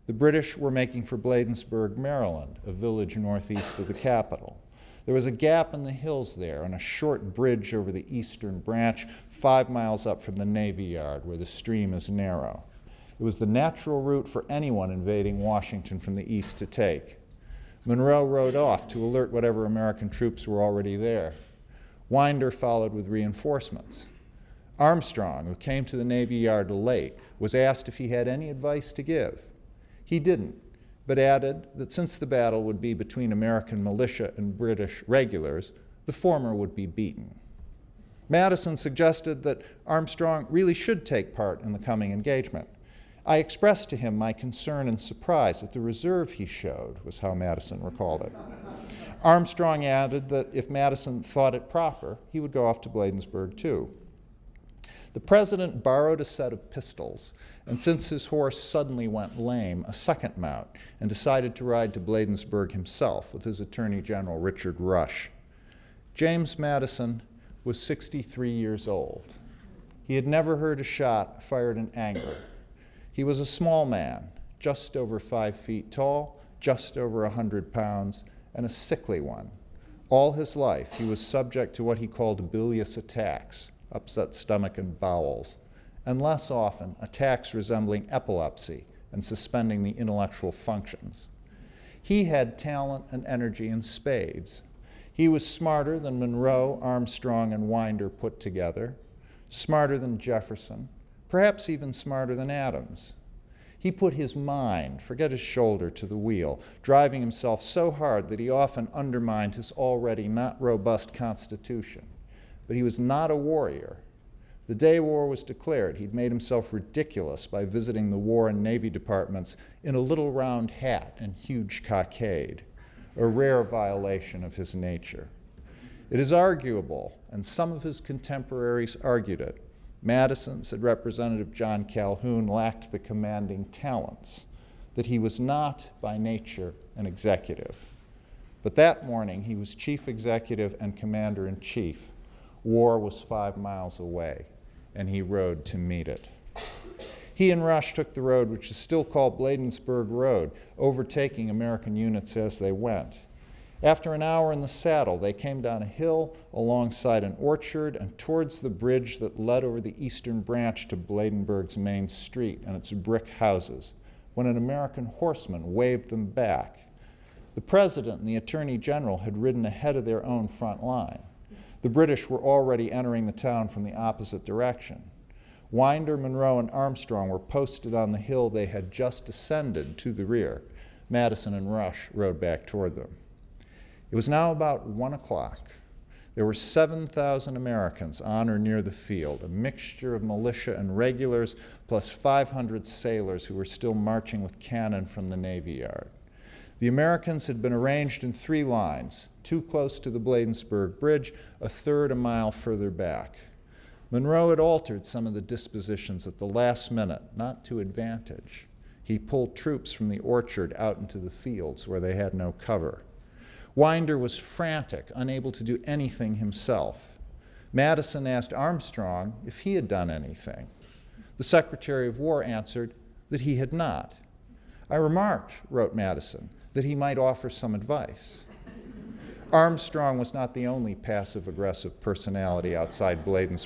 The British were making for Bladensburg, Maryland, a village northeast of the capital. There was a gap in the hills there and a short bridge over the eastern branch 5 miles up from the Navy Yard, where the stream is narrow. It was the natural route for anyone invading Washington from the east to take. Monroe rode off to alert whatever American troops were already there. Winder followed with reinforcements. Armstrong, who came to the Navy Yard late, was asked if he had any advice to give. He didn't, but added that since the battle would be between American militia and British regulars, the former would be beaten. Madison suggested that Armstrong really should take part in the coming engagement. I expressed to him my concern and surprise at the reserve he showed, was how Madison recalled it. Armstrong added that if Madison thought it proper, he would go off to Bladensburg too. The president borrowed a set of pistols, and since his horse suddenly went lame, a second mount, and decided to ride to Bladensburg himself with his Attorney General Richard Rush. James Madison was 63 years old. He had never heard a shot fired in anger. He was a small man, just over 5 feet tall, just over 100 pounds, and a sickly one. All his life, he was subject to what he called bilious attacks, upset stomach and bowels, and less often, attacks resembling epilepsy and suspending the intellectual functions. He had talent and energy in spades. He was smarter than Monroe, Armstrong, and Winder put together, smarter than Jefferson, perhaps even smarter than Adams. He put his mind, forget his shoulder, to the wheel, driving himself so hard that he often undermined his already not robust constitution. But he was not a warrior. The day war was declared, he'd made himself ridiculous by visiting the War and Navy departments in a little round hat and huge cockade, a rare violation of his nature. It is arguable, and some of his contemporaries argued it, Madison, said Representative John Calhoun, lacked the commanding talents, that he was not, by nature, an executive. But that morning, he was chief executive and commander-in-chief. War was 5 miles away, and he rode to meet it. He and Rush took the road which is still called Bladensburg Road, overtaking American units as they went. After an hour in the saddle, they came down a hill alongside an orchard and towards the bridge that led over the eastern branch to Bladensburg's main street and its brick houses, when an American horseman waved them back. The president and the attorney general had ridden ahead of their own front line. The British were already entering the town from the opposite direction. Winder, Monroe, and Armstrong were posted on the hill they had just ascended to the rear. Madison and Rush rode back toward them. It was now about 1 o'clock. There were 7,000 Americans on or near the field, a mixture of militia and regulars, plus 500 sailors who were still marching with cannon from the Navy Yard. The Americans had been arranged in 3 lines, 2 close to the Bladensburg Bridge, a third a mile further back. Monroe had altered some of the dispositions at the last minute, not to advantage. He pulled troops from the orchard out into the fields where they had no cover. Winder was frantic, unable to do anything himself. Madison asked Armstrong if he had done anything. The Secretary of War answered that he had not. I remarked, wrote Madison, that he might offer some advice. Armstrong was not the only passive-aggressive personality outside Bladensburg.